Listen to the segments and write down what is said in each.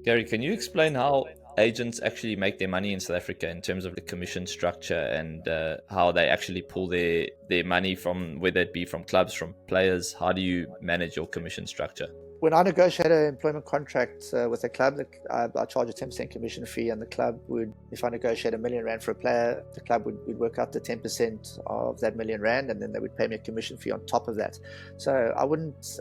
Gary, can you explain how agents actually make their money in South Africa in terms of the commission structure and how they actually pull their money from, whether it be from clubs, from players? How do you manage your commission structure? When I negotiate an employment contract with a club, I charge a 10% commission fee, and the club would, if I negotiate R1 million for a player, the club would work out the 10% of that R1 million, and then they would pay me a commission fee on top of that. So I wouldn't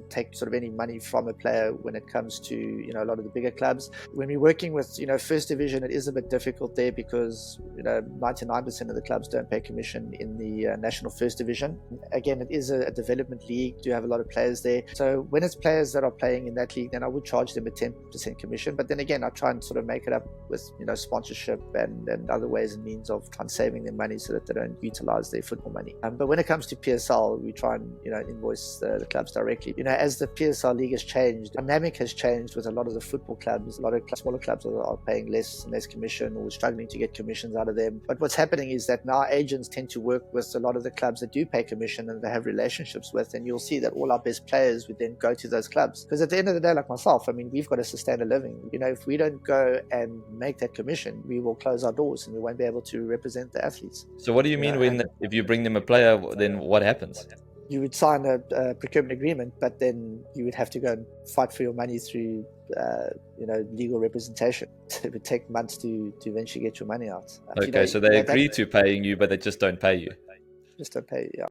take sort of any money from a player when it comes to a lot of the bigger clubs. When we're working with first division, it is a bit difficult there because 99% of the clubs don't pay commission in the national first division. Again, it is a development league. Do have a lot of players there. So when it's players that are playing in that league, then I would charge them a 10% commission. But then again, I try and sort of make it up with sponsorship and other ways and means of trying saving their money so that they don't utilize their football money. But when it comes to PSL, we try and invoice the clubs directly. As the PSL league has changed, the dynamic has changed with a lot of the football clubs. A lot of smaller clubs are paying less and less commission, or struggling to get commissions out of them. But what's happening is that now agents tend to work with a lot of the clubs that do pay commission and they have relationships with, and you'll see that all our best players would then go to those clubs. Because at the end of the day, like myself, I mean, we've got to sustain a living. If we don't go and make that commission, we will close our doors and we won't be able to represent the athletes. So what do you mean when, if you bring them a player, then what happens? You would sign a procurement agreement, but then you would have to go and fight for your money through legal representation. It would take months to eventually get your money out. Okay, so they agree to paying you, but they just don't pay you. Just don't pay you, yeah.